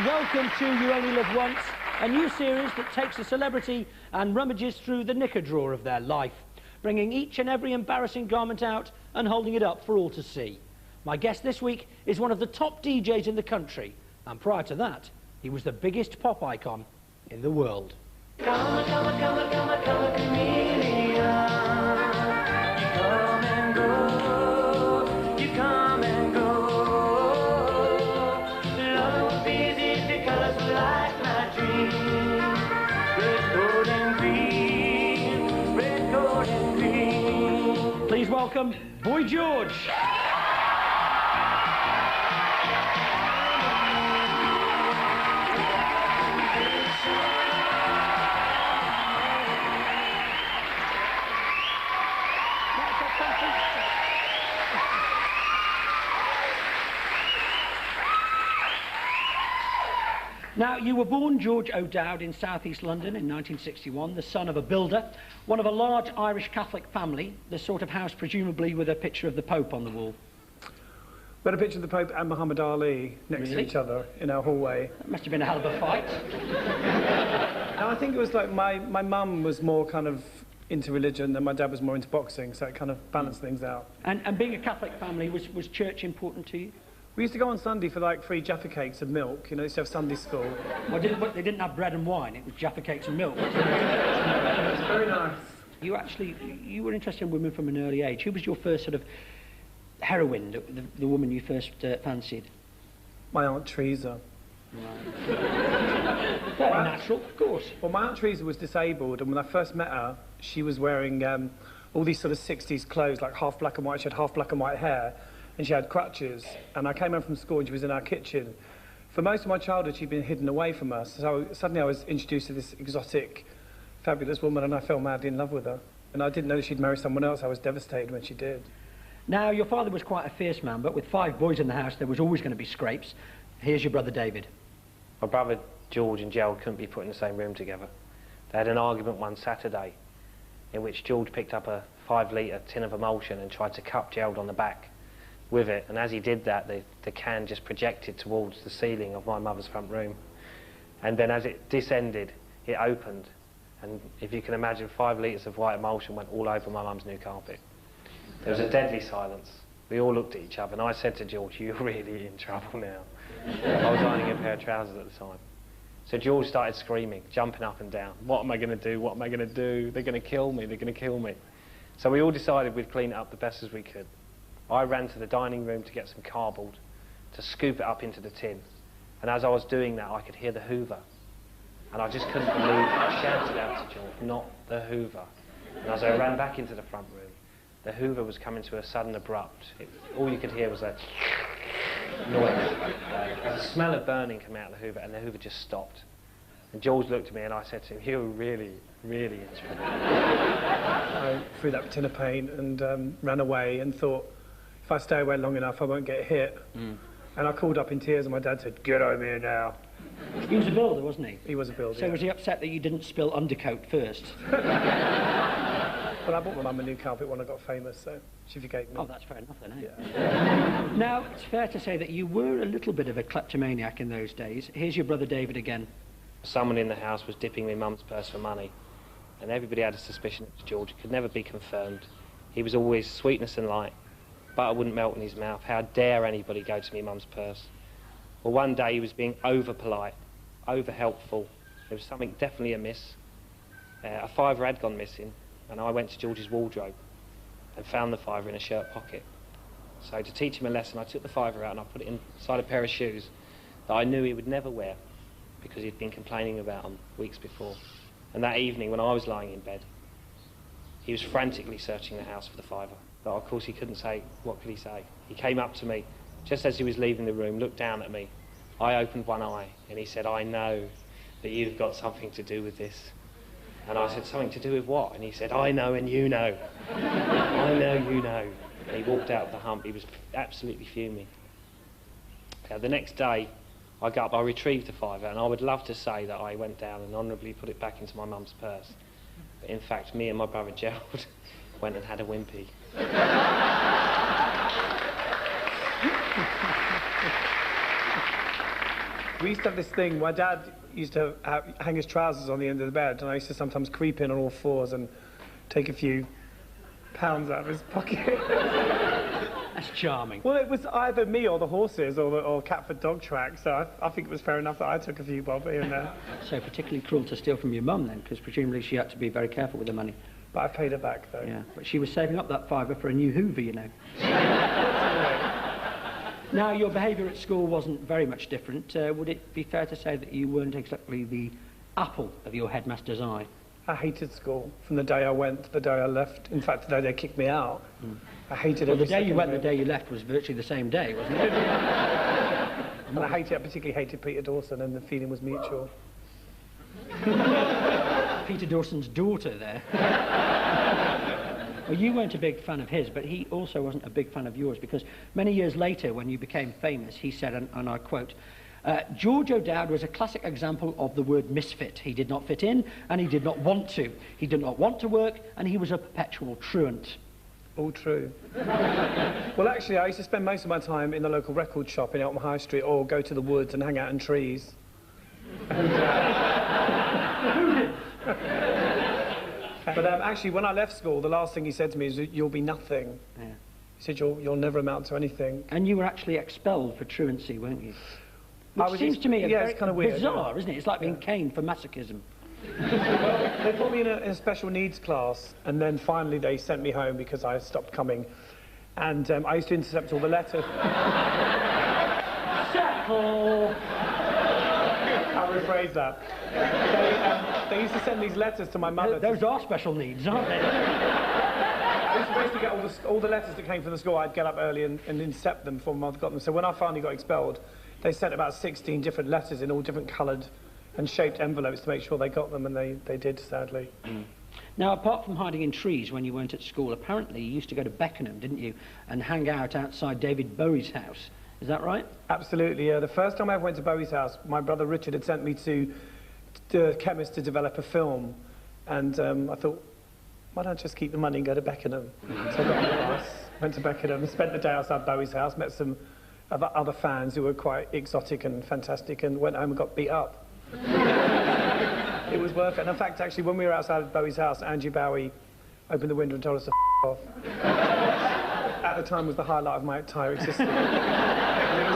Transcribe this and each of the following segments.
and welcome to You Only Live Once, a new series that takes a celebrity and rummages through the knicker drawer of their life, bringing each and every embarrassing garment out and holding it up for all to see. My guest this week is one of the top DJs in the country, and prior to that, he was the biggest pop icon in the world. Come a chameleon. You come and go, you come and go. Love will be easy because like my dream. Red, gold and green, red, gold and green. Please welcome Boy George. Now, you were born George O'Dowd in South East London in 1961, the son of a builder, one of a large Irish Catholic family, the sort of house presumably with a picture of the Pope on the wall. We had a picture of the Pope and Muhammad Ali next to each other in our hallway. That must have been a hell of a fight. And I think it was like my mum was more kind of into religion and my dad was more into boxing, so it kind of balanced things out. And being a Catholic family, was church important to you? We used to go on Sunday for like free Jaffa cakes and milk, you know, used to have Sunday school. Well, they didn't have bread and wine, it was Jaffa cakes and milk. It was very nice. You were interested in women from an early age. Who was your first sort of heroine, the woman you first fancied? My Aunt Teresa. Right. Very natural, of course. Well, my Aunt Teresa was disabled, and when I first met her, she was wearing all these sort of 60s clothes, like half black and white. She had half black and white hair, and she had crutches. And I came home from school, and she was in our kitchen. For most of my childhood, she'd been hidden away from us. So suddenly I was introduced to this exotic, fabulous woman, and I fell madly in love with her. And I didn't know she'd marry someone else. I was devastated when she did. Now, your father was quite a fierce man, but with 5 boys in the house, there was always going to be scrapes. Here's your brother David. My brother George and Gerald couldn't be put in the same room together. They had an argument one Saturday in which George picked up a 5-litre tin of emulsion and tried to cut Gerald on the back with it, and as he did that, the can just projected towards the ceiling of my mother's front room. And then as it descended, it opened, and if you can imagine, 5 litres of white emulsion went all over my mum's new carpet. There was a deadly silence. We all looked at each other, and I said to George, "You're really in trouble now." I was ironing a pair of trousers at the time. So George started screaming, jumping up and down. "What am I going to do? What am I going to do? They're going to kill me, they're going to kill me." So we all decided we'd clean it up the best as we could. I ran to the dining room to get some cardboard, to scoop it up into the tin. And as I was doing that, I could hear the Hoover. And I just couldn't believe it. I shouted out to George, "Not the Hoover." And as I ran back into the front room, the Hoover was coming to a sudden abrupt. All you could hear was a noise. The smell of burning came out of the Hoover, and the Hoover just stopped. And George looked at me, and I said to him, "You're really, really in trouble." I threw that tin of paint and ran away and thought, if I stay away long enough, I won't get hit. And I called up in tears, and my dad said, "Get over here now." He was a builder, wasn't he? He was a builder, So yeah. was he upset that you didn't spill undercoat first? Well, I bought my mum a new carpet when I got famous, so she forgave me. Oh, that's fair enough then, eh? Yeah. Now, it's fair to say that you were a little bit of a kleptomaniac in those days. Here's your brother David again. Someone in the house was dipping my mum's purse for money, and everybody had a suspicion it was George. It could never be confirmed. He was always sweetness and light. Butter wouldn't melt in his mouth. How dare anybody go to me mum's purse? Well, one day he was being over-polite, over-helpful. There was something definitely amiss. A £5 had gone missing, and I went to George's wardrobe and found the £5 in a shirt pocket. So to teach him a lesson, I took the £5 out and I put it inside a pair of shoes that I knew he would never wear because he'd been complaining about them weeks before. And that evening, when I was lying in bed, he was frantically searching the house for the £5. But of course he couldn't say, what could he say? He came up to me, just as he was leaving the room, looked down at me. I opened one eye, and he said, "I know that you've got something to do with this." And I said, "Something to do with what?" And he said, "I know and you know." "I know, you know." And he walked out of the hump. He was absolutely fuming. The next day, I got up, I retrieved the £5, and I would love to say that I went down and honourably put it back into my mum's purse. But in fact, me and my brother Gerald went and had a wimpy. We used to have this thing. My dad used to hang his trousers on the end of the bed, and I used to sometimes creep in on all fours and take a few pounds out of his pocket. That's charming. Well, it was either me or the horses or Catford dog track, so I think it was fair enough that I took a few bob here and there. So particularly cruel to steal from your mum then, because presumably she had to be very careful with the money. But I paid her back, though. Yeah, but she was saving up that fiver for a new Hoover, you know. Now, your behaviour at school wasn't very much different. Would it be fair to say that you weren't exactly the apple of your headmaster's eye? I hated school from the day I went to the day I left. In fact, the day they kicked me out. I hated Well, every the day you second went of and the it. day you left was virtually the same day, wasn't it? And I particularly hated Peter Dawson, and the feeling was mutual. Peter Dawson's daughter there. Well, you weren't a big fan of his, but he also wasn't a big fan of yours, because many years later, when you became famous, he said, and I quote, George O'Dowd was a classic example of the word misfit. He did not fit in, and he did not want to. He did not want to work, and he was a perpetual truant. All true. Well, actually, I used to spend most of my time in the local record shop in Eltham High Street, or go to the woods and hang out in trees. But actually, when I left school, the last thing he said to me is, "You'll be nothing." Yeah. He said, "You'll never amount to anything." And you were actually expelled for truancy, weren't you? Which was seems to me yeah, it's kind of weird, bizarre, yeah. isn't it? It's like being caned for masochism. They put me in a special needs class, and then finally they sent me home because I stopped coming. And I used to intercept all the letters. Settle! I'll rephrase that. They used to send these letters to my mother. Those are special needs, aren't they? I used to basically get all the letters that came from the school. I'd get up early and intercept them before my mother got them. So when I finally got expelled, they sent about 16 different letters in all different coloured and shaped envelopes to make sure they got them, and they did, sadly. Now, apart from hiding in trees when you weren't at school, apparently you used to go to Beckenham, didn't you, and hang out outside David Bowie's house. Is that right? Absolutely, yeah. The first time I ever went to Bowie's house, my brother Richard had sent me to the chemist to develop a film, and I thought, why don't I just keep the money and go to Beckenham? So I got on the bus, went to Beckenham, spent the day outside Bowie's house, met some other fans who were quite exotic and fantastic, and went home and got beat up. It was worth it. And in fact, actually, when we were outside Bowie's house, Angie Bowie opened the window and told us to off. At the time was the highlight of my entire existence.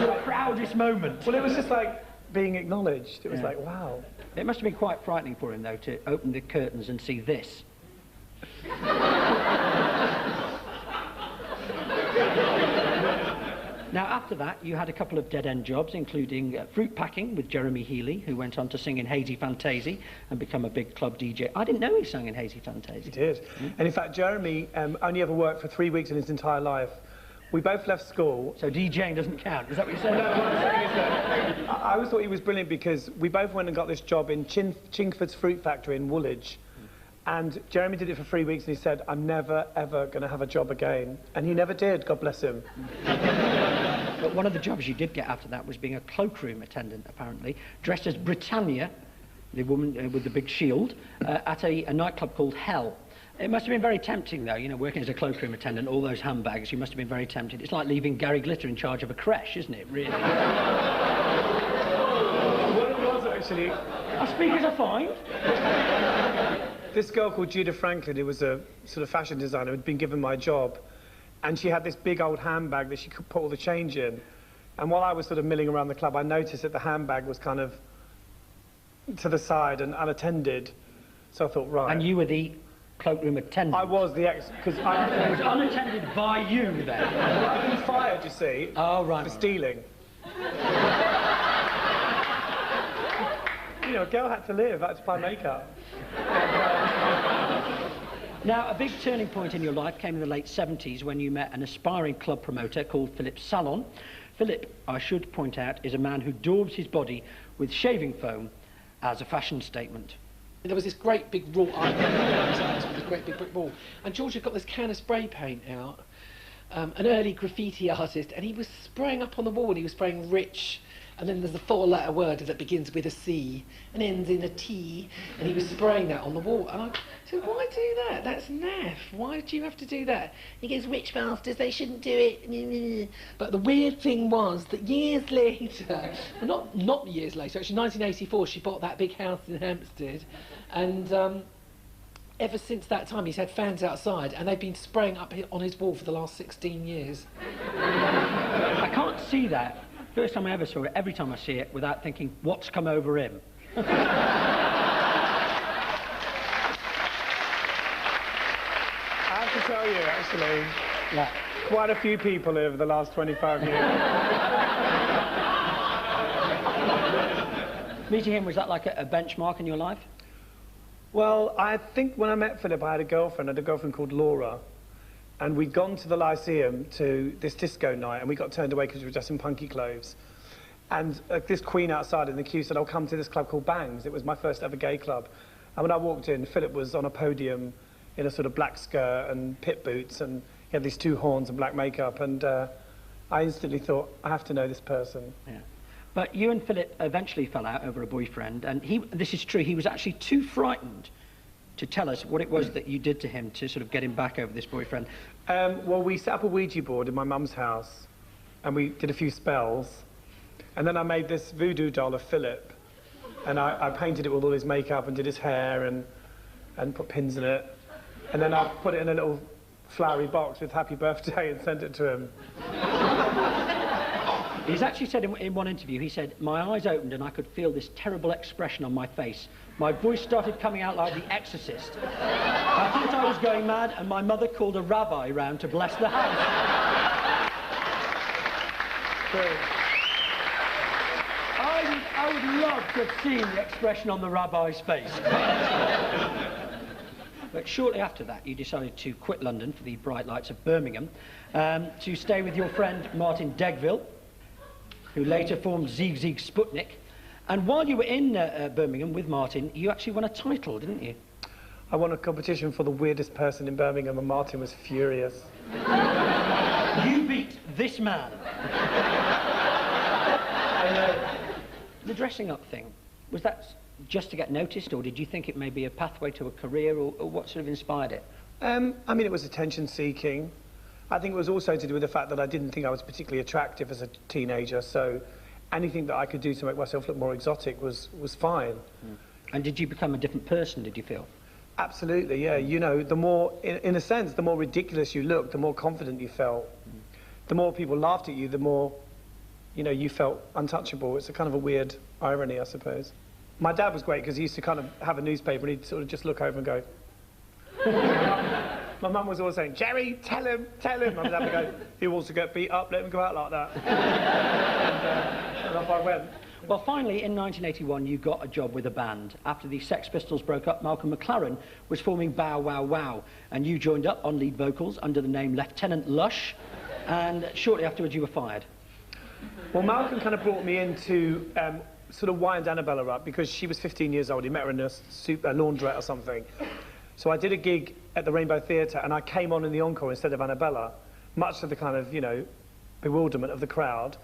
Your proudest moment. Well, it was just like being acknowledged. It was like, wow. It must have been quite frightening for him, though, to open the curtains and see this. Now, after that, you had a couple of dead-end jobs, including fruit packing with Jeremy Healy, who went on to sing in Hazy Fantasy and become a big club DJ. I didn't know he sang in Hazy Fantasy. He did. And in fact, Jeremy only ever worked for 3 weeks in his entire life. We both left school. So DJing doesn't count, is that what you're saying? No, what I'm saying is that I always thought he was brilliant because we both went and got this job in Chingford's fruit factory in Woolwich. And Jeremy did it for 3 weeks and he said, "I'm never, ever going to have a job again." And he never did, God bless him. But one of the jobs you did get after that was being a cloakroom attendant, apparently, dressed as Britannia, the woman with the big shield, at a nightclub called Hell. It must have been very tempting, though, you know, working as a cloakroom attendant, all those handbags, you must have been very tempted. It's like leaving Gary Glitter in charge of a creche, isn't it, really? What it was, actually, I speak as a find. this girl called Judah Franklin, who was a sort of fashion designer, had been given my job. And she had this big old handbag that she could put all the change in. And while I was sort of milling around the club, I noticed that the handbag was kind of to the side and unattended. So I thought, right. And you were the cloakroom attendant. I was the ex... because It was unattended by you, then. I'd been fired, you see, Oh, right. for stealing. You know, a girl had to live, I had to buy makeup. Now, a big turning point in your life came in the late 70s when you met an aspiring club promoter called Philip Salon. Philip, I should point out, is a man who daubs his body with shaving foam as a fashion statement. There was this great big wrought iron with this great big brick wall, and George had got this can of spray paint out, an early graffiti artist, and he was spraying up on the wall, and he was spraying rich and then there's a 4-letter word that begins with a C and ends in a T, and he was spraying that on the wall. And I said, why do that? That's naff. Why do you have to do that? He goes, witch masters, they shouldn't do it. But the weird thing was that years later, well, not years later, actually 1984, she bought that big house in Hampstead, and ever since that time he's had fans outside, and they've been spraying up on his wall for the last 16 years. I can't see that. First time I ever saw it, every time I see it, without thinking, what's come over him? I have to tell you, actually, Yeah. quite a few people over the last 25 years. Meeting him, was that like a benchmark in your life? Well, I think when I met Philip, I had a girlfriend called Laura. And we'd gone to the Lyceum to this disco night, and we got turned away because we were dressed in punky clothes. And this queen outside in the queue said, "I'll come to this club called Bangs." It was my first ever gay club. And when I walked in, Philip was on a podium in a sort of black skirt and pit boots, and he had these 2 horns and black makeup. And I instantly thought, I have to know this person. Yeah. But you and Philip eventually fell out over a boyfriend, and this is true, he was actually too frightened to tell us what it was that you did to him to sort of get him back over this boyfriend. Well, we set up a Ouija board in my mum's house, and we did a few spells, and then I made this voodoo doll of Philip, and I painted it with all his makeup and did his hair and put pins in it, and then I put it in a little flowery box with happy birthday and sent it to him. He's actually said in one interview, he said, my eyes opened and I could feel this terrible expression on my face. My voice started coming out like The Exorcist. I thought I was going mad, and my mother called a rabbi round to bless the house. I would love to have seen the expression on the rabbi's face. But shortly after that, you decided to quit London for the bright lights of Birmingham to stay with your friend Martin Degville, who later formed Zieg Zieg Sputnik. And while you were in Birmingham with Martin, you actually won a title, didn't you? I won a competition for the weirdest person in Birmingham, and Martin was furious. You beat this man. The dressing up thing, was that just to get noticed, or did you think it may be a pathway to a career, or what sort of inspired it? I mean, it was attention-seeking. I think it was also to do with the fact that I didn't think I was particularly attractive as a teenager, so anything that I could do to make myself look more exotic was fine. And did you become a different person, did you feel? Absolutely, yeah. You know, the more, in a sense, the more ridiculous you looked, the more confident you felt. The more people laughed at you, the more, you know, you felt untouchable. It's a kind of a weird irony, I suppose. My dad was great because he used to kind of have a newspaper and he'd sort of just look over and go. My mum was always saying, "Jerry, tell him, tell him." My dad would go, "He wants to get beat up, let him go out like that." And off I went. Well, finally, in 1981, you got a job with a band. After the Sex Pistols broke up, Malcolm McLaren was forming Bow Wow Wow, and you joined up on lead vocals under the name Lieutenant Lush, and shortly afterwards you were fired. Well, Malcolm kind of brought me in to sort of wind Annabella up because she was 15 years old. He met her in a laundrette or something. So I did a gig at the Rainbow Theatre, and I came on in the encore instead of Annabella, much to the kind of, you know, bewilderment of the crowd.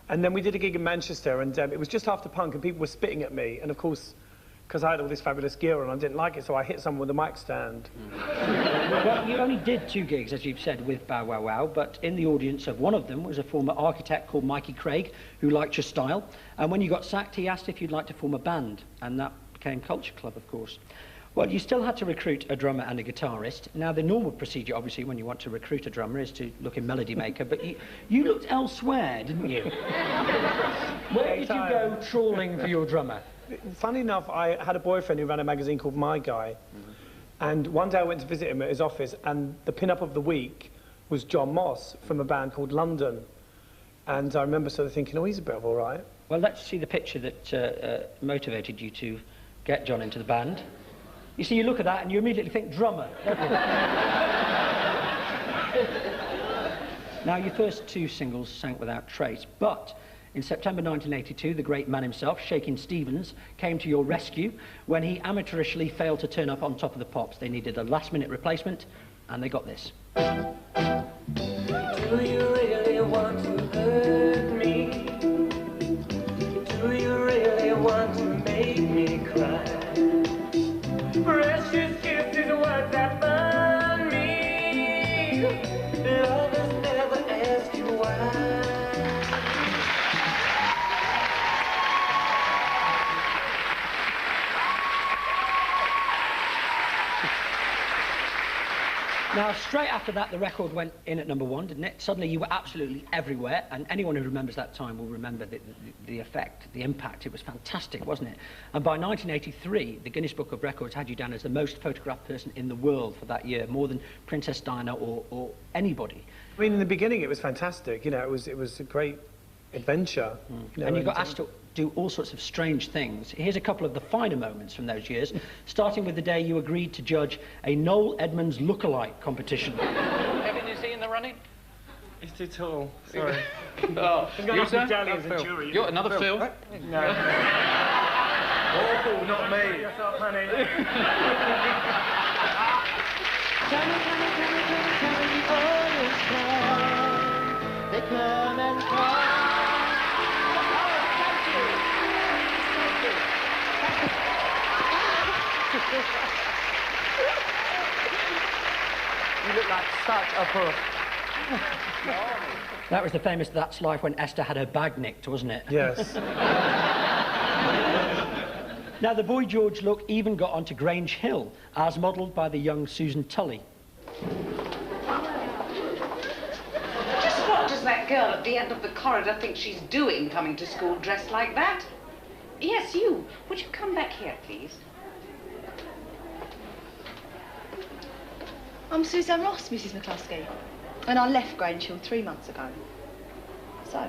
And then we did a gig in Manchester, and it was just after punk, and people were spitting at me. And of course, because I had all this fabulous gear on, I didn't like it, so I hit someone with a mic stand. Well, you only did 2 gigs, as you've said, with Bow Wow Wow, but in the audience of one of them was a former architect called Mikey Craig, who liked your style. And when you got sacked, he asked if you'd like to form a band, and that became Culture Club, of course. Well, you still had to recruit a drummer and a guitarist. Now, the normal procedure, obviously, when you want to recruit a drummer is to look in Melody Maker, but you looked elsewhere, didn't you? Where did you go trawling for your drummer? Funny enough, I had a boyfriend who ran a magazine called My Guy, and one day I went to visit him at his office, and the pin-up of the week was John Moss from a band called London. And I remember sort of thinking, oh, he's a bit of all right. Well, let's see the picture that motivated you to get John into the band. You see, you look at that and you immediately think drummer, don't you? Now, your first 2 singles sank without trace, but in September 1982, the great man himself, Shakin' Stevens, came to your rescue when he amateurishly failed to turn up on Top of the Pops. They needed a last-minute replacement, and they got this. Do you really want to hurt me? Now, straight after that, the record went in at #1, didn't it? Suddenly, you were absolutely everywhere, and anyone who remembers that time will remember the effect, the impact. It was fantastic, wasn't it? And by 1983, the Guinness Book of Records had you down as the most photographed person in the world for that year, more than Princess Diana or anybody. I mean, in the beginning, it was fantastic. You know, it was a great adventure. You know, And you got asked to do all sorts of strange things. Here's a couple of the finer moments from those years, starting with the day you agreed to judge a Noel Edmonds lookalike competition. Kevin, is he in the running? He's too tall. Sorry. Oh, you, sir? As a jury, You're another Phil? No. Oh, not me. yourself, honey. They come and come. You look like such a puss. That was the famous That's Life when Esther had her bag nicked, wasn't it? Yes. Now, the Boy George look even got onto Grange Hill, as modelled by the young Susan Tully. Just what does that girl at the end of the corridor think she's doing coming to school dressed like that? Yes, you. Would you come back here, please? I'm Suzanne Ross, Mrs. McCluskey, and I left Grange Hill 3 months ago. So,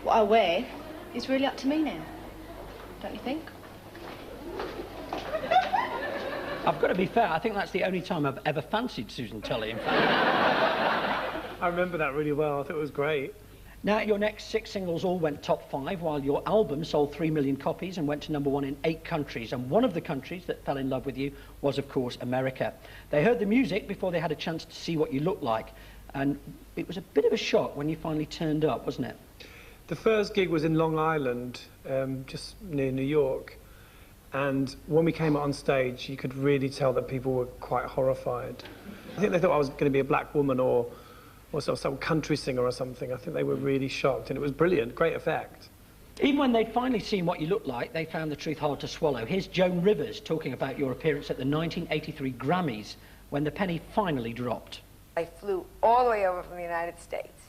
what I wear is really up to me now, don't you think? I've got to be fair, I think that's the only time I've ever fancied Susan Tully, in fact. I remember that really well. I thought it was great. Now, your next 6 singles all went top 5, while your album sold 3 million copies and went to #1 in 8 countries. And one of the countries that fell in love with you was, of course, America. They heard the music before they had a chance to see what you looked like. And it was a bit of a shock when you finally turned up, wasn't it? The first gig was in Long Island, just near New York. And when we came out on stage, you could really tell that people were quite horrified. I think they thought I was going to be a black woman or sort of some country singer or something. I think they were really shocked, and it was brilliant, great effect. Even when they'd finally seen what you looked like, they found the truth hard to swallow. Here's Joan Rivers talking about your appearance at the 1983 Grammys, when the penny finally dropped. I flew all the way over from the United States,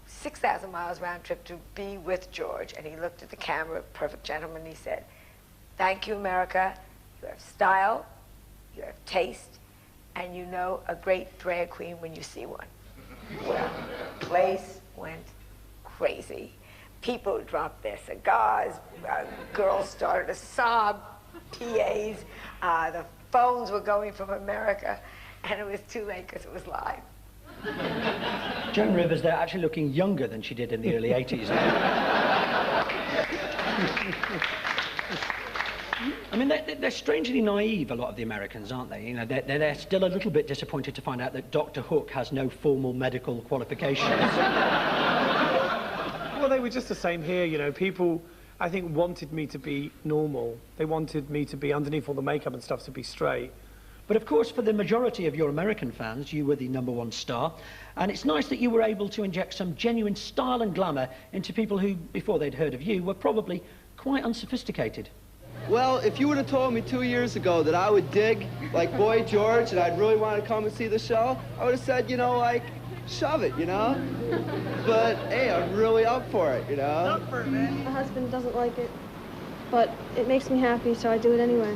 6,000 miles round trip to be with George, and he looked at the camera, perfect gentleman, and he said, "Thank you, America. You have style, you have taste, and you know a great drag queen when you see one." Well, the place went crazy. People dropped their cigars, girls started to sob, PAs, the phones were going from America, and it was too late because it was live. Joan Rivers, they're actually looking younger than she did in the early 80s. I mean, they're strangely naive, a lot of the Americans, aren't they? You know, they're still a little bit disappointed to find out that Dr. Hook has no formal medical qualifications. Well, they were just the same here, you know. People, I think, wanted me to be normal. They wanted me to be, underneath all the makeup and stuff, to be straight. But of course, for the majority of your American fans, you were the #1 star. And it's nice that you were able to inject some genuine style and glamour into people who, before they'd heard of you, were probably quite unsophisticated. Well, if you would have told me 2 years ago that I would dig like Boy George and I'd really want to come and see the show, I would have said, you know, like, shove it, you know? But, hey, I'm really up for it, you know? Up for it, man. My husband doesn't like it, but it makes me happy, so I do it anyway.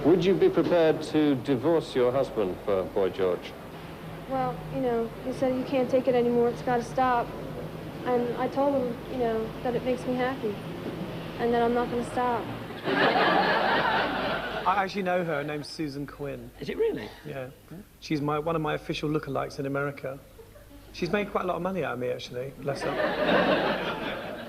Would you be prepared to divorce your husband for Boy George? Well, you know, he said you can't take it anymore, it's got to stop. And I told him, you know, that it makes me happy, and that I'm not going to stop. I actually know her. Her name's Susan Quinn. Is it really? Yeah. She's one of my official lookalikes in America. She's made quite a lot of money out of me, actually. Bless her.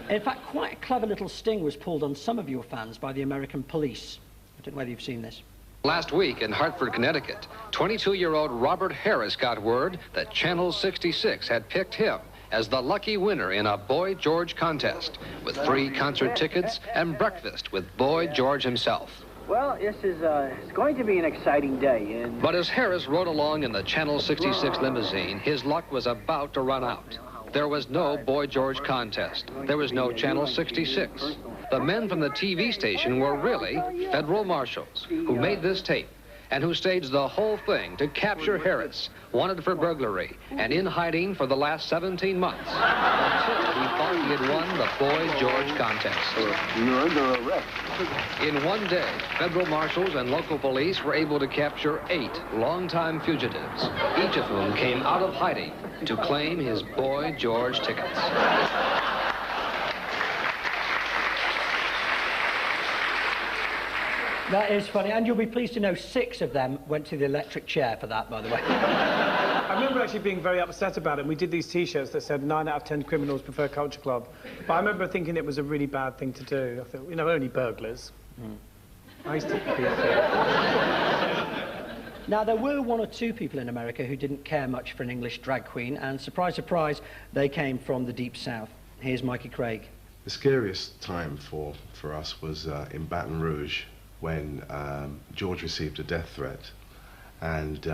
In fact, quite a clever little sting was pulled on some of your fans by the American police. I don't know whether you've seen this. Last week in Hartford, Connecticut, 22-year-old Robert Harris got word that Channel 66 had picked him as the lucky winner in a Boy George contest, with free concert tickets and breakfast with Boy George himself. Well, this is it's going to be an exciting day. But as Harris rode along in the Channel 66 limousine, his luck was about to run out. There was no Boy George contest. There was no Channel 66. The men from the TV station were really federal marshals who made this tape and who staged the whole thing to capture Harris, wanted for burglary and in hiding for the last 17 months, until he thought he had won the Boy George contest. You're under arrest. In one day, federal marshals and local police were able to capture 8 longtime fugitives, each of whom came out of hiding to claim his Boy George tickets. That is funny, and you'll be pleased to know 6 of them went to the electric chair for that, by the way. I remember actually being very upset about it, and we did these T-shirts that said 9 out of 10 criminals prefer Culture Club. But I remember thinking it was a really bad thing to do. I thought, you know, only burglars. I used to be Now, there were 1 or 2 people in America who didn't care much for an English drag queen, and surprise, surprise, they came from the Deep South. Here's Mikey Craig. The scariest time for us was in Baton Rouge, when George received a death threat, and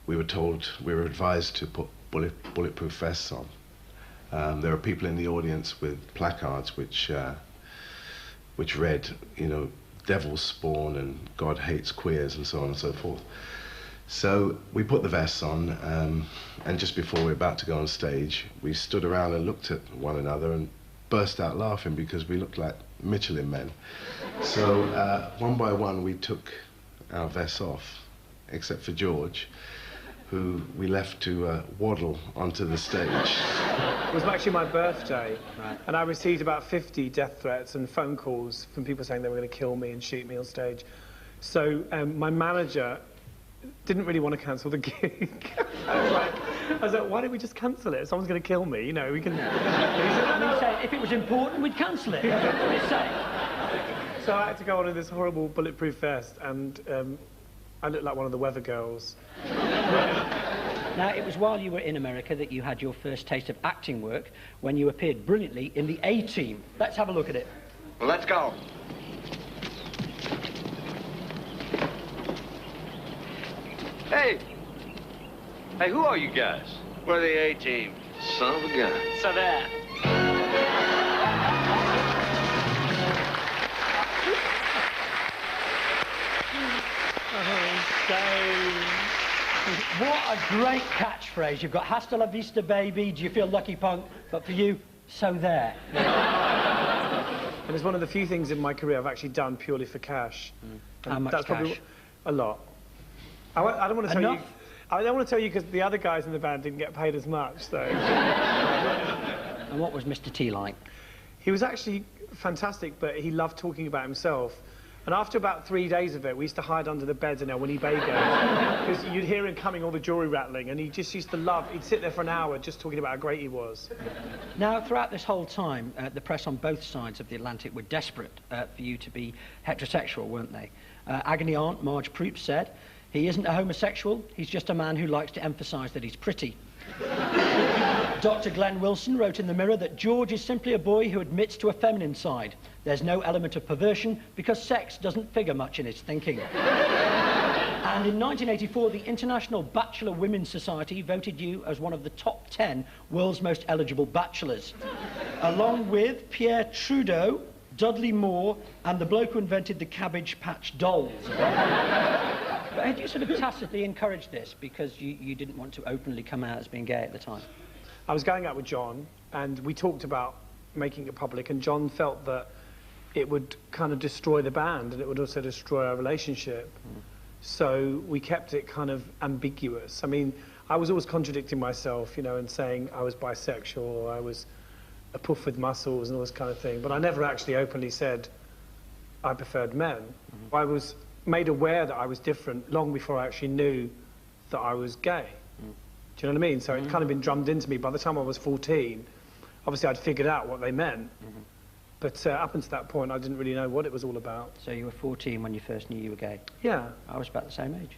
we were advised to put bulletproof vests on. There were people in the audience with placards which read, you know, devil's spawn and God hates queers and so on and so forth. So we put the vests on, and just before we were about to go on stage, we stood around and looked at one another and burst out laughing because we looked like Michelin men. So one by one we took our vests off, except for George, who we left to waddle onto the stage. It was actually my birthday, and I received about 50 death threats and phone calls from people saying they were going to kill me and shoot me on stage. So my manager didn't really want to cancel the gig. I was like, why don't we just cancel it? Someone's going to kill me, you know, we can... He said, no. Said, if it was important, we'd cancel it. That's what he's saying. So I had to go on in this horrible bulletproof vest, and I looked like one of the weather girls. Now, it was while you were in America that you had your first taste of acting work, when you appeared brilliantly in the A-Team. Let's have a look at it. Well, let's go. Hey! Hey, who are you guys? We're the A-Team. Son of a gun. So that. What a great catchphrase. You've got hasta la vista, baby. Do you feel lucky, punk? But for you, so there. And it's one of the few things in my career I've actually done purely for cash. How much that's cash? Probably a lot. I don't want to tell you. I don't want to tell you because the other guys in the band didn't get paid as much, so. And what was Mr. T like? He was actually fantastic, but he loved talking about himself. And after about 3 days of it, we used to hide under the beds in El Winnebago because you'd hear him coming, all the jewelry rattling, and he just used to love. He'd sit there for an hour just talking about how great he was. Now, throughout this whole time, the press on both sides of the Atlantic were desperate for you to be heterosexual, weren't they? Agony aunt Marge Proops said, "He isn't a homosexual, he's just a man who likes to emphasise that he's pretty." Dr. Glenn Wilson wrote in the Mirror that George is simply a boy who admits to a feminine side. There's no element of perversion because sex doesn't figure much in his thinking. And in 1984, the International Bachelor Women's Society voted you as one of the top 10 world's most eligible bachelors, along with Pierre Trudeau, Dudley Moore, and the bloke who invented the Cabbage Patch dolls. But had you sort of tacitly encouraged this because you didn't want to openly come out as being gay at the time? I was going out with John, and we talked about making it public, and John felt that it would kind of destroy the band, and it would also destroy our relationship. So we kept it kind of ambiguous. I mean, I was always contradicting myself, you know, and saying I was bisexual, or I was a puff with muscles and all this kind of thing, but I never actually openly said I preferred men. I was made aware that I was different long before I actually knew that I was gay. Do you know what I mean? So it kind of been drummed into me. By the time I was 14, obviously I'd figured out what they meant. But up until that point, I didn't really know what it was all about. So you were 14 when you first knew you were gay? Yeah. I was about the same age.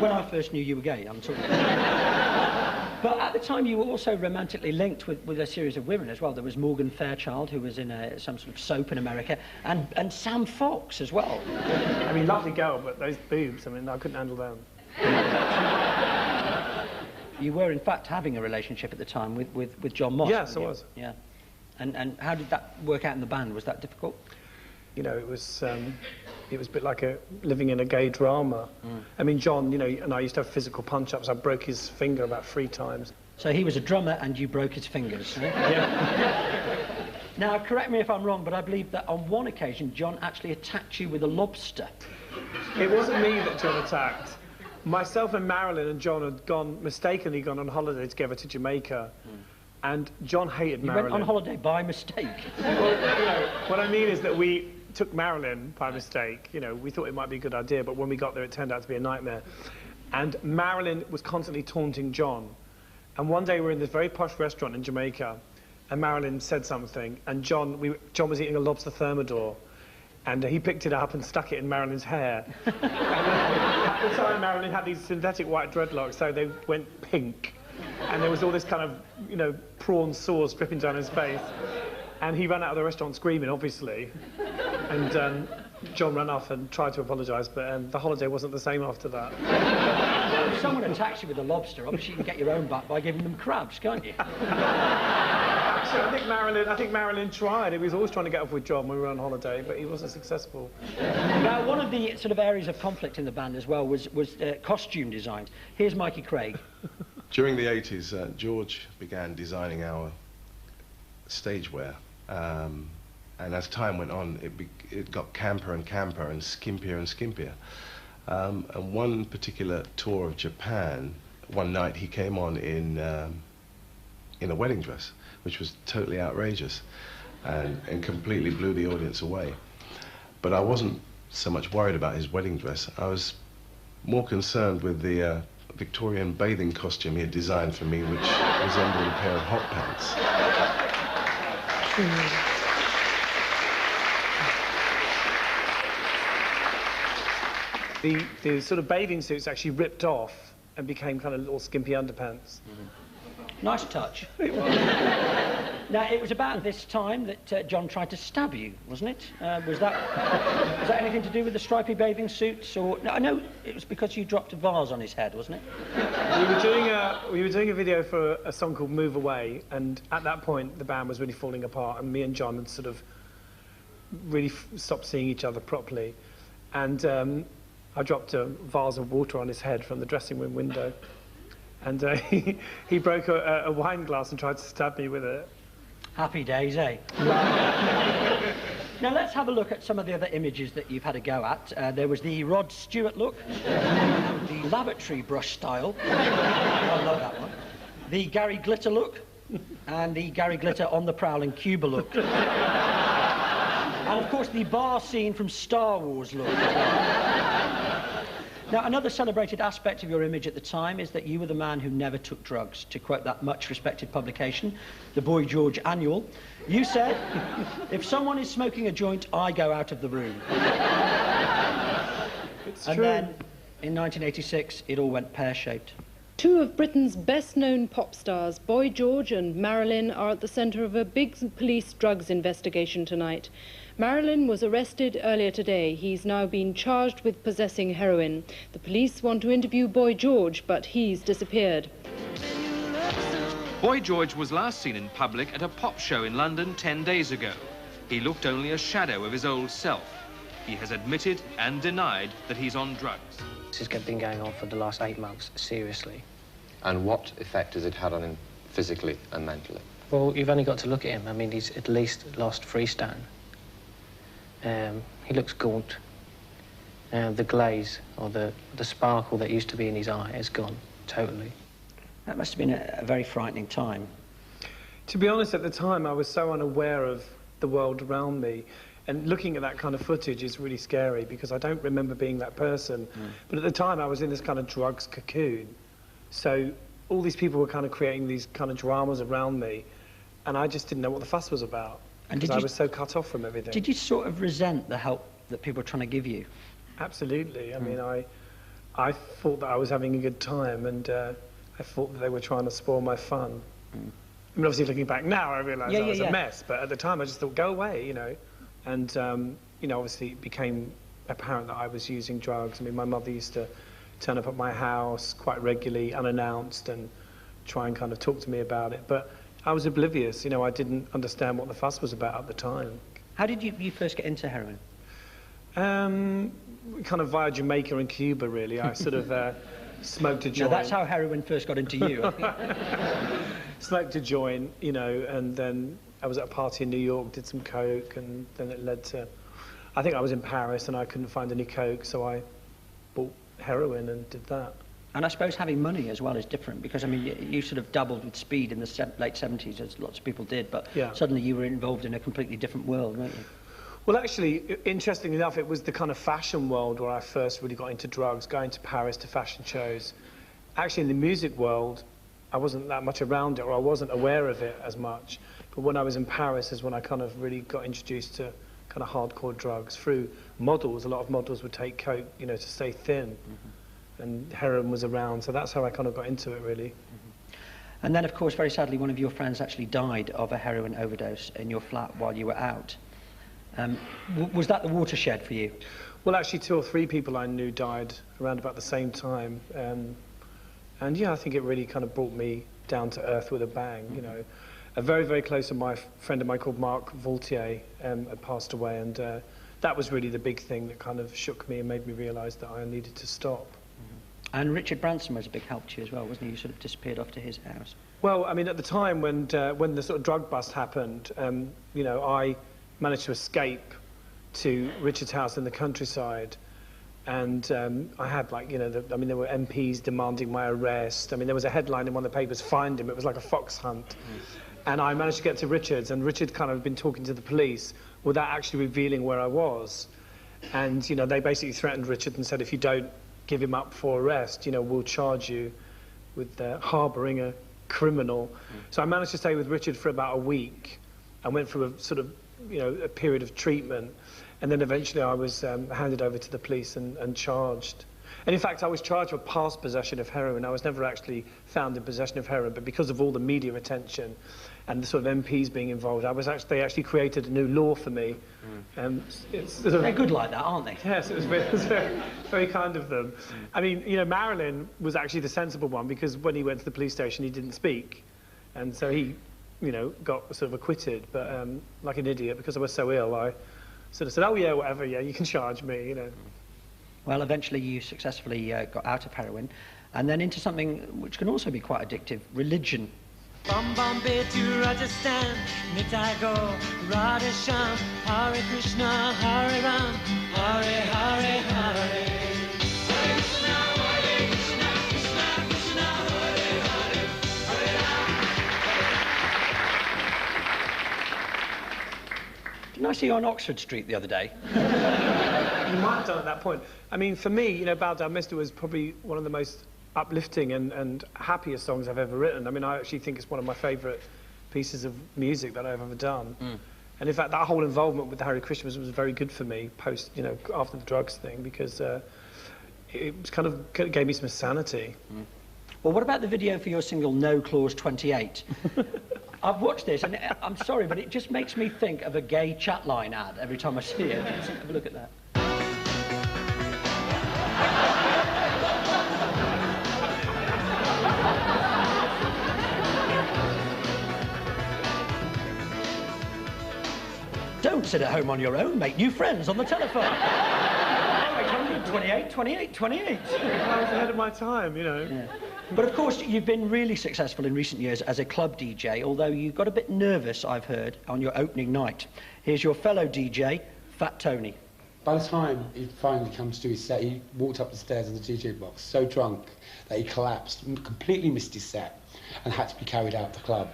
When I first knew you were gay, I'm talking. But at the time, you were also romantically linked with a series of women as well. There was Morgan Fairchild, who was in some sort of soap in America, and Sam Fox as well. I mean, lovely girl, but those boobs, I mean, I couldn't handle them. You were, in fact, having a relationship at the time with John Moss. Yes, I was. Yeah. And how did that work out in the band? Was that difficult? You know, it was a bit like living in a gay drama. I mean, John, you know, and I used to have physical punch-ups. I broke his finger about 3 times. So he was a drummer and you broke his fingers. Yeah. Now, correct me if I'm wrong, but I believe that on one occasion, John actually attacked you with a lobster. It wasn't me that John attacked. Myself and Marilyn and John had mistakenly gone on holiday together to Jamaica. And John hated Marilyn. You went on holiday by mistake. Well, you know, what I mean is that we took Marilyn by mistake. You know, we thought it might be a good idea, but when we got there, it turned out to be a nightmare. And Marilyn was constantly taunting John. And one day we were in this very posh restaurant in Jamaica, and Marilyn said something, and John was eating a lobster thermidor, and he picked it up and stuck it in Marilyn's hair. And at the time, Marilyn had these synthetic white dreadlocks, so they went pink. And there was all this kind of, you know, prawn sauce dripping down his face. And he ran out of the restaurant screaming, obviously. And John ran off and tried to apologise, but the holiday wasn't the same after that. If someone attacks you with a lobster, obviously you can get your own back by giving them crabs, can't you? Actually, I think Marilyn tried. He was always trying to get off with John when we were on holiday, but he wasn't successful. Now, one of the sort of areas of conflict in the band as well was costume design. Here's Mikey Craig. During the 80s, George began designing our stage wear. And as time went on, it got camper and camper and skimpier and skimpier. And one particular tour of Japan, one night he came on in a wedding dress, which was totally outrageous and completely blew the audience away. But I wasn't so much worried about his wedding dress. I was more concerned with the Victorian bathing costume he had designed for me, which resembled a pair of hot pants. The sort of bathing suits actually ripped off and became kind of little skimpy underpants. Nice touch. Now, it was about this time that John tried to stab you, wasn't it? Was that anything to do with the stripy bathing suits? Or no, I know it was because you dropped a vase on his head, wasn't it? We were doing a video for a song called Move Away, and at that point the band was really falling apart, and me and John had sort of really stopped seeing each other properly. And I dropped a vase of water on his head from the dressing room window. And he broke a wine glass and tried to stab me with it. Happy days, eh? Now, let's have a look at some of the other images that you've had a go at. There was the Rod Stewart look, the lavatory brush style. I love that one. The Gary Glitter look, and the Gary Glitter on the prowl in Cuba look. And, of course, the bar scene from Star Wars look. Now, another celebrated aspect of your image at the time is that you were the man who never took drugs. To quote that much-respected publication, the Boy George Annual, you said, if someone is smoking a joint, I go out of the room. It's and true. then, in 1986, it all went pear-shaped. Two of Britain's best-known pop stars, Boy George and Marilyn, are at the centre of a big police drugs investigation tonight. Marilyn was arrested earlier today. He's now been charged with possessing heroin. The police want to interview Boy George, but he's disappeared. Boy George was last seen in public at a pop show in London 10 days ago. He looked only a shadow of his old self. He has admitted and denied that he's on drugs. This has been going on for the last 8 months, seriously. And what effect has it had on him physically and mentally? Well, you've only got to look at him. I mean, he's at least lost 3 stone. He looks gaunt. The glaze, or the sparkle that used to be in his eye, is gone, totally. That must have been a very frightening time. To be honest, at the time, I was so unaware of the world around me. And looking at that kind of footage is really scary, because I don't remember being that person. But at the time, I was in this kind of drugs cocoon. So all these people were kind of creating these kind of dramas around me, and I just didn't know what the fuss was about. And because I was so cut off from everything. Did you sort of resent the help that people were trying to give you? Absolutely. I mean, I thought that I was having a good time, and I thought that they were trying to spoil my fun. I mean, obviously, looking back now, I realise I was a mess, but at the time, I just thought, go away, you know. And, you know, obviously, it became apparent that I was using drugs. I mean, my mother used to turn up at my house quite regularly, unannounced, and try and kind of talk to me about it. But I was oblivious, you know, I didn't understand what the fuss was about at the time. How did you first get into heroin? Kind of via Jamaica and Cuba, really. I sort of smoked a joint. Now, that's how heroin first got into you. Smoked a joint, you know, and then I was at a party in New York, did some coke, and then it led to... I think I was in Paris and I couldn't find any coke, so I bought heroin and did that. And I suppose having money as well is different, because, I mean, you sort of dabbled with speed in the late 70s, as lots of people did, but suddenly you were involved in a completely different world, weren't you? Well, actually, interestingly enough, it was the kind of fashion world where I first really got into drugs, going to Paris to fashion shows. Actually, in the music world, I wasn't that much around it, or I wasn't aware of it as much. But when I was in Paris is when I kind of really got introduced to kind of hardcore drugs through models. A lot of models would take coke, you know, to stay thin. And heroin was around, so that's how I kind of got into it, really. And then, of course, very sadly, one of your friends actually died of a heroin overdose in your flat while you were out. Was that the watershed for you? Well, actually, 2 or 3 people I knew died around about the same time. And yeah, I think it really kind of brought me down to earth with a bang, you know. A very, very close friend of mine called Mark Vaultier had passed away, and that was really the big thing that kind of shook me and made me realise that I needed to stop. And Richard Branson was a big help to you as well, wasn't he? You sort of disappeared off to his house. Well, I mean, at the time when the sort of drug bust happened, you know, I managed to escape to Richard's house in the countryside, and I had, like, you know, I mean, there were MPs demanding my arrest. I mean, there was a headline in one of the papers, "Find him." It was like a fox hunt. And I managed to get to Richard's, and Richard kind of been talking to the police without actually revealing where I was. And, you know, they basically threatened Richard and said, if you don't give him up for arrest, you know, we'll charge you with harbouring a criminal. So I managed to stay with Richard for about a week and went through a sort of, you know, a period of treatment. And then eventually I was handed over to the police and charged. And in fact, I was charged for past possession of heroin. I was never actually found in possession of heroin, but because of all the media attention and the sort of MPs being involved, they actually created a new law for me. It's sort of, they're good like that, aren't they? Yes, it was very, very kind of them. I mean, you know, Marilyn was actually the sensible one, because when he went to the police station, he didn't speak. And so he, you know, got sort of acquitted, but like an idiot, because I was so ill, I sort of said, oh yeah, whatever, yeah, you can charge me, you know. Well, eventually you successfully got out of heroin and then into something which can also be quite addictive, religion. From Bombay to Rajasthan, Mitai go, Radha Sham, Hare Krishna, Hare Ram, Hare Hare Hare. Hare Krishna, Hare Krishna, Krishna Krishna, Hare Hare, Hare Didn't I see you on Oxford Street the other day? You might have done at that point. I mean, for me, you know, Bow Down Mister was probably one of the most uplifting and happiest songs I've ever written. I mean, I actually think it's one of my favourite pieces of music that I've ever done. And in fact, that whole involvement with the Hare Krishna was very good for me post, you know, after the drugs thing, because it was kind of gave me some sanity. Well, what about the video for your single No Clause 28? I've watched this, and I'm sorry, but it just makes me think of a gay chatline ad every time I see it. Let's have a look at that. Don't sit at home on your own, make new friends on the telephone. 28, 28, 28. I was ahead of my time, you know. Yeah. But of course, you've been really successful in recent years as a club DJ, although you got a bit nervous, I've heard, on your opening night. Here's your fellow DJ, Fat Tony. By the time he finally come to do his set, he walked up the stairs of the DJ box so drunk that he collapsed, completely missed his set, and had to be carried out the club.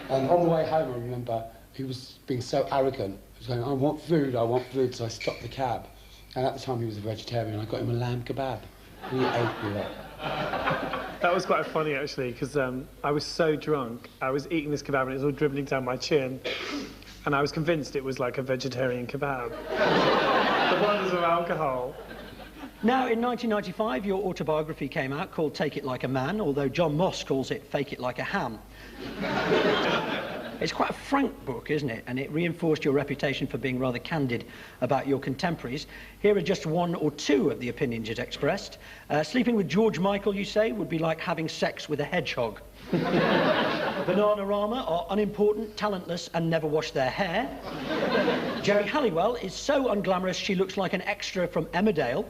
And on the way home, I remember he was being so arrogant. He was going, I want food, so I stopped the cab. And at the time he was a vegetarian. I got him a lamb kebab, and he ate me up. That was quite funny, actually, because I was so drunk. I was eating this kebab and it was all dribbling down my chin. And I was convinced it was like a vegetarian kebab. The wonders of alcohol. Now, in 1995, your autobiography came out called Take It Like a Man, although John Moss calls it Fake It Like a Ham. It's quite a frank book, isn't it? And it reinforced your reputation for being rather candid about your contemporaries. Here are just one or two of the opinions it expressed. Sleeping with George Michael, you say, would be like having sex with a hedgehog. Bananarama are unimportant, talentless, and never wash their hair. Jerry Halliwell is so unglamorous she looks like an extra from Emmerdale.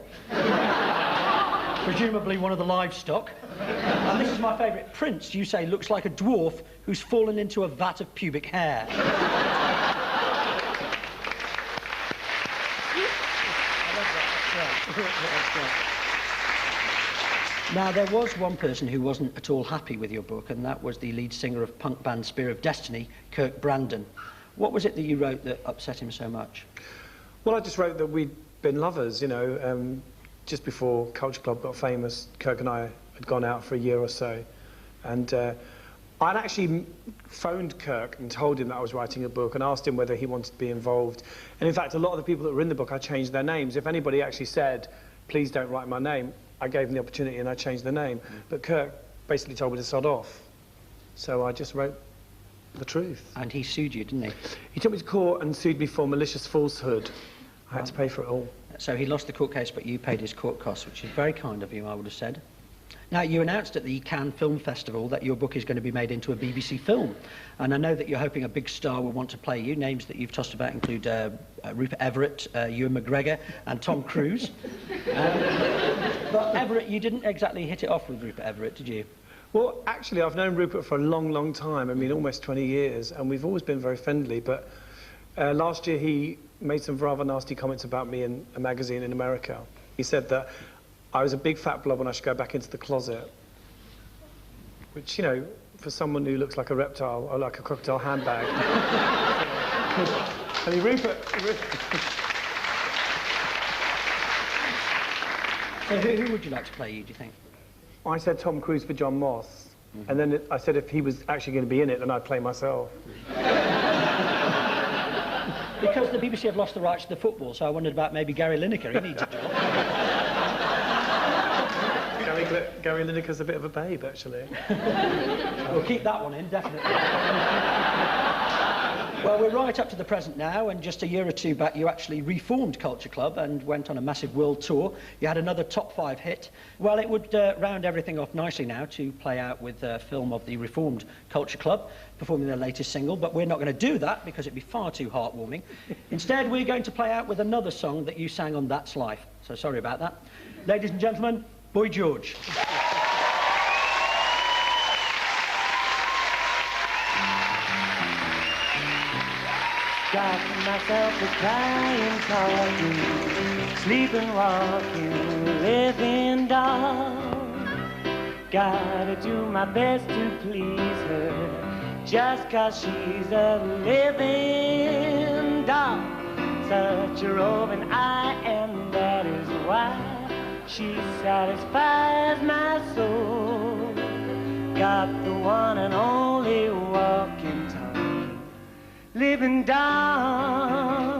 Presumably one of the livestock. And this is my favourite. Prince, you say, looks like a dwarf who's fallen into a vat of pubic hair. Now, there was one person who wasn't at all happy with your book, and that was the lead singer of punk band Spear of Destiny, Kirk Brandon. What was it that you wrote that upset him so much? Well, I just wrote that we'd been lovers, you know. Just before Culture Club got famous, Kirk and I had gone out for a year or so. And I'd actually phoned Kirk and told him that I was writing a book and asked him whether he wanted to be involved. And in fact, a lot of the people that were in the book, I changed their names. If anybody actually said, please don't write my name, I gave them the opportunity and I changed their name. But Kirk basically told me to sod off. So I just wrote the truth. And he sued you, didn't he? He took me to court and sued me for malicious falsehood. I had to pay for it all. So he lost the court case, but you paid his court costs, which is very kind of you, I would have said. Now, you announced at the Cannes Film Festival that your book is going to be made into a BBC film. And I know that you're hoping a big star will want to play you. Names that you've tossed about include Rupert Everett, Ewan McGregor, and Tom Cruise. But Everett, you didn't exactly hit it off with Rupert Everett, did you? Well, actually, I've known Rupert for a long, long time. I mean, almost 20 years, and we've always been very friendly. But last year, he made some rather nasty comments about me in a magazine in America. He said that I was a big fat blob and I should go back into the closet. Which, you know, for someone who looks like a reptile or like a crocodile handbag. I mean, Rupert... So who would you like to play you, do you think? I said Tom Cruise for John Moss. And then I said if he was actually going to be in it, then I'd play myself. Because the BBC have lost the rights to the football, so I wondered about maybe Gary Lineker. He needs a job. Gary Lineker's a bit of a babe, actually. We'll keep that one in, definitely. Well, we're right up to the present now, and just a year or two back, you actually reformed Culture Club and went on a massive world tour. You had another top 5 hit. Well, it would round everything off nicely now to play out with a film of the reformed Culture Club, performing their latest single, but we're not going to do that because it'd be far too heartwarming. Instead, we're going to play out with another song that you sang on That's Life. So sorry about that. Ladies and gentlemen, Boy George. Got myself a crying, talking, sleeping, walking, living doll. Gotta do my best to please her, just 'cause she's a living doll. Such a roving eye, and that is why she satisfies my soul. Got the one and only walking, talking, living doll.